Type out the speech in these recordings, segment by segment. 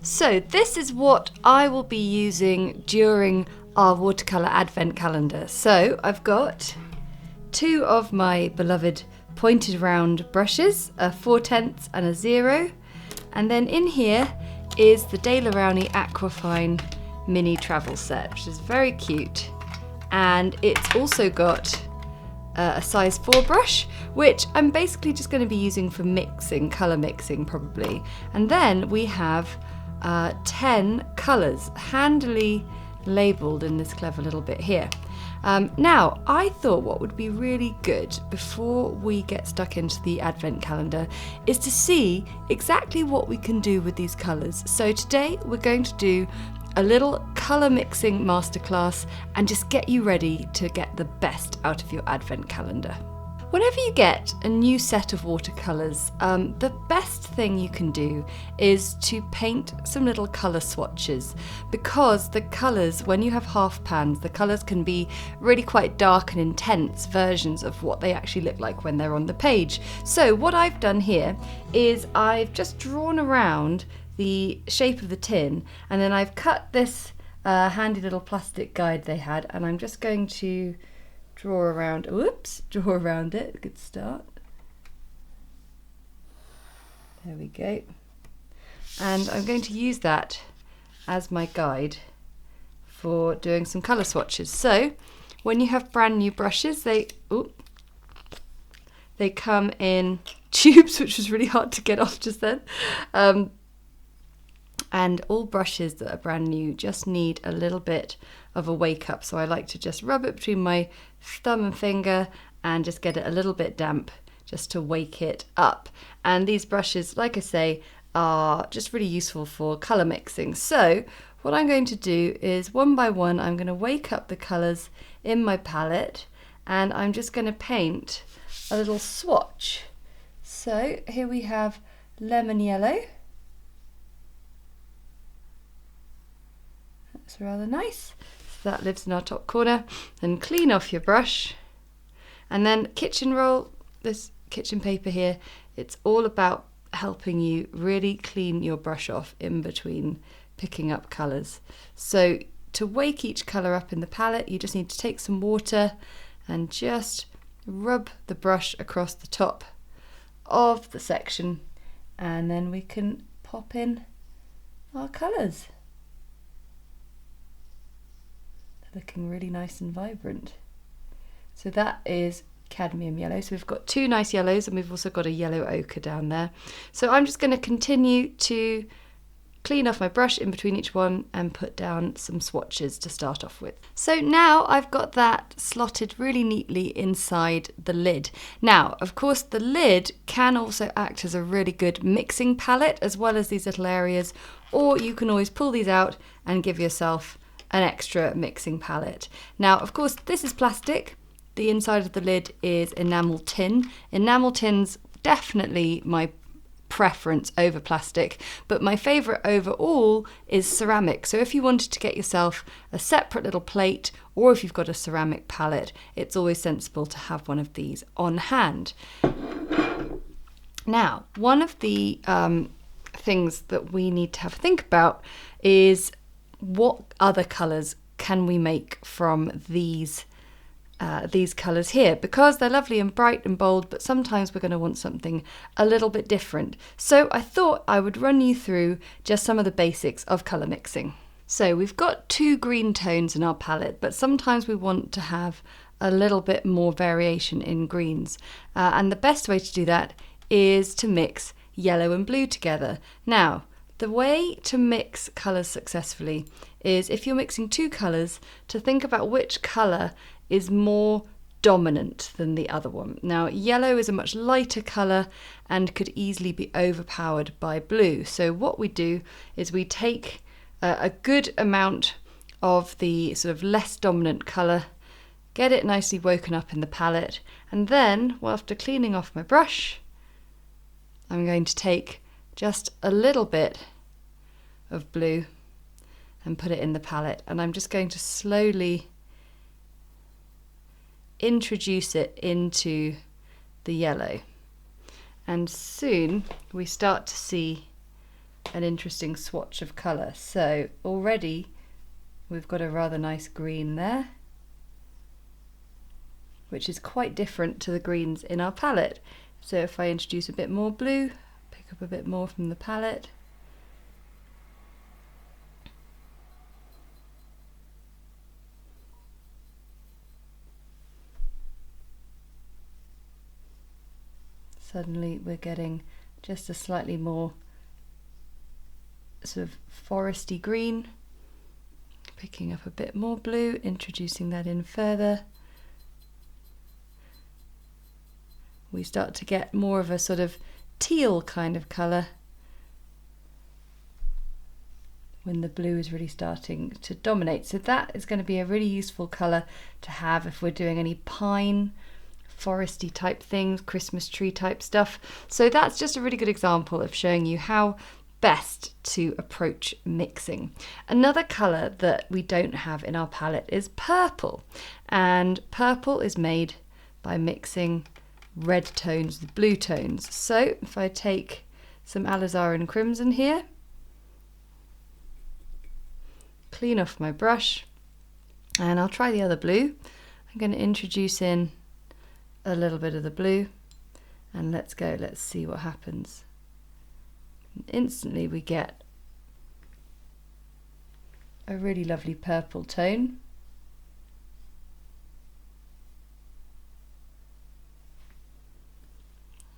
So this is what I will be using during our Watercolour Advent Calendar. So I've got two of my beloved pointed round brushes, a 4/10 and a 0. And then in here is the Daler Rowney Aquafine mini travel set, which is very cute. And it's also got a size 4 brush, which I'm basically just going to be using for mixing, colour mixing probably. And then we have 10 colours handily labelled in this clever little bit here. Now, I thought what would be really good before we get stuck into the Advent Calendar is to see exactly what we can do with these colours. So today we're going to do a little colour mixing masterclass and just get you ready to get the best out of your Advent Calendar. Whenever you get a new set of watercolours, the best thing you can do is to paint some little colour swatches, because the colours, when you have half pans, the colours can be really quite dark and intense versions of what they actually look like when they're on the page. So what I've done here is I've just drawn around the shape of the tin, and then I've cut this handy little plastic guide they had, and I'm just going to draw around it. Good start. There we go. And I'm going to use that as my guide for doing some colour swatches. So when you have brand new brushes, they come in tubes, which was really hard to get off just then. And all brushes that are brand new just need a little bit of a wake up. So I like to just rub it between my thumb and finger and just get it a little bit damp just to wake it up. And these brushes, like I say, are just really useful for colour mixing. So what I'm going to do is one by one, I'm going to wake up the colours in my palette, and I'm just going to paint a little swatch. So here we have lemon yellow. That's rather nice. So that lives in our top corner. Then clean off your brush. And then kitchen roll, this kitchen paper here, it's all about helping you really clean your brush off in between picking up colours. So to wake each colour up in the palette, you just need to take some water and just rub the brush across the top of the section, and then we can pop in our colours. Looking really nice and vibrant. So that is cadmium yellow. So we've got two nice yellows, and we've also got a yellow ochre down there. So I'm just going to continue to clean off my brush in between each one and put down some swatches to start off with. So now I've got that slotted really neatly inside the lid. Now, of course, the lid can also act as a really good mixing palette as well as these little areas, or you can always pull these out and give yourself an extra mixing palette. Now, of course, this is plastic. The inside of the lid is enamel tin. Enamel tin's definitely my preference over plastic, but my favourite overall is ceramic. So if you wanted to get yourself a separate little plate, or if you've got a ceramic palette, it's always sensible to have one of these on hand. Now, one of the things that we need to have a think about is what other colours can we make from these colours here, because they're lovely and bright and bold, but sometimes we're going to want something a little bit different. So I thought I would run you through just some of the basics of colour mixing. So we've got two green tones in our palette, but sometimes we want to have a little bit more variation in greens, and the best way to do that is to mix yellow and blue together. Now, the way to mix colours successfully is, if you're mixing two colours, to think about which colour is more dominant than the other one. Now, yellow is a much lighter colour and could easily be overpowered by blue. So what we do is we take a good amount of the sort of less dominant colour, get it nicely woken up in the palette, and then, after cleaning off my brush, I'm going to take just a little bit of blue and put it in the palette, and I'm just going to slowly introduce it into the yellow, and soon we start to see an interesting swatch of colour. So already we've got a rather nice green there, which is quite different to the greens in our palette. So if I introduce a bit more blue, pick up a bit more from the palette. Suddenly we're getting just a slightly more sort of foresty green. Picking up a bit more blue, introducing that in further. We start to get more of a sort of teal kind of colour when the blue is really starting to dominate. So that is going to be a really useful colour to have if we're doing any pine, foresty type things, Christmas tree type stuff. So that's just a really good example of showing you how best to approach mixing. Another colour that we don't have in our palette is purple, and purple is made by mixing red tones with blue tones. So if I take some Alizarin Crimson here, clean off my brush, and I'll try the other blue. I'm going to introduce in a little bit of the blue, and let's go, let's see what happens. And instantly we get a really lovely purple tone.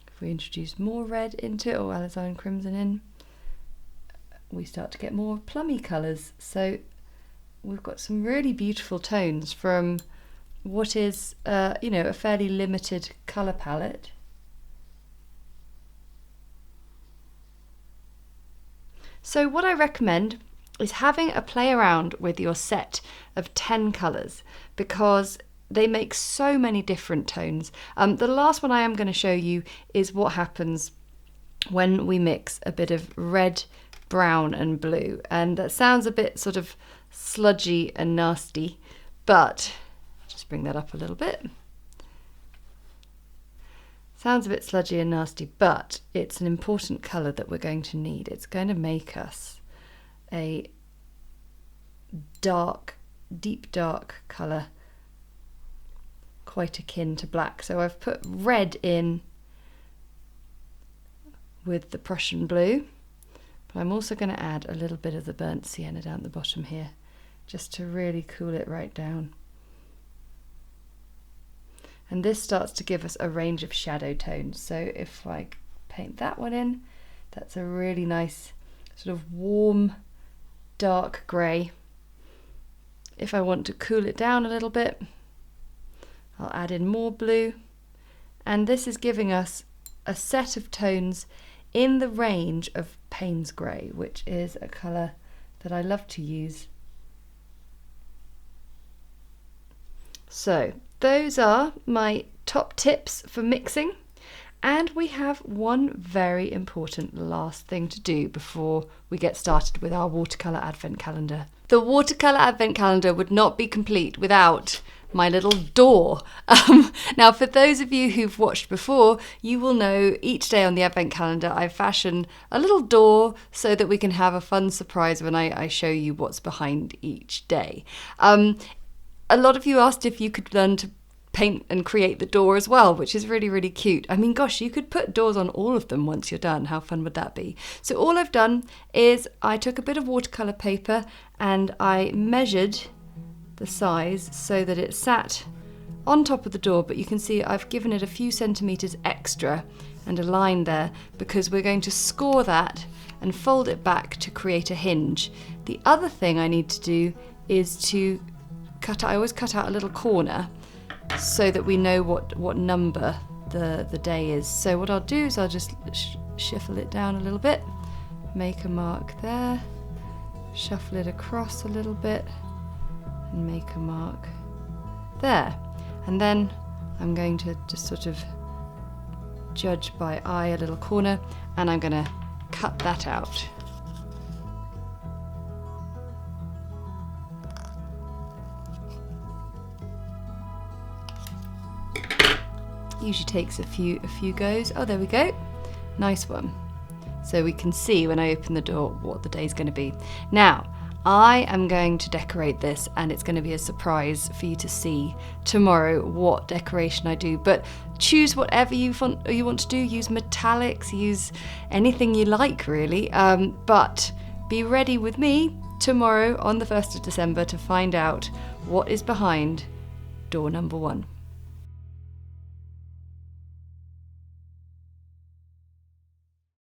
If we introduce more red into it, or Alizarin Crimson in, we start to get more plummy colours. So we've got some really beautiful tones from what is, you know, a fairly limited colour palette. So what I recommend is having a play around with your set of 10 colours, because they make so many different tones. The last one I am going to show you is what happens when we mix a bit of red, brown and blue, and that sounds a bit sort of sludgy and nasty, but I'll just bring that up a little bit. Sounds a bit sludgy and nasty, but it's an important colour that we're going to need. It's going to make us a dark, deep dark colour, quite akin to black. So I've put red in with the Prussian Blue, but I'm also going to add a little bit of the burnt sienna down at the bottom here, just to really cool it right down. And this starts to give us a range of shadow tones. So if I paint that one in, that's a really nice sort of warm, dark grey. If I want to cool it down a little bit, I'll add in more blue. And this is giving us a set of tones in the range of Payne's Grey, which is a colour that I love to use. So those are my top tips for mixing, and we have one very important last thing to do before we get started with our Watercolour Advent Calendar. The Watercolour Advent Calendar would not be complete without my little door. Now, for those of you who've watched before, you will know each day on the Advent Calendar I fashion a little door so that we can have a fun surprise when I show you what's behind each day. A lot of you asked if you could learn to paint and create the door as well, which is really, really cute. I mean, gosh, you could put doors on all of them once you're done. How fun would that be? So all I've done is I took a bit of watercolour paper and I measured the size so that it sat on top of the door, but you can see I've given it a few centimetres extra and a line there because we're going to score that and fold it back to create a hinge. The other thing I need to do is to I always cut out a little corner so that we know what number the day is. So what I'll do is I'll just shuffle it down a little bit, make a mark there, shuffle it across a little bit and make a mark there. And then I'm going to just sort of judge by eye a little corner, and I'm going to cut that out. Usually takes a few goes. Oh, there we go. Nice one. so we can see when I open the door what the day's going to be. Now, I am going to decorate this, and it's going to be a surprise for you to see tomorrow what decoration I do. But choose whatever you want to do. Use metallics, use anything you like really. But be ready with me tomorrow on the 1st of December to find out what is behind door number 1.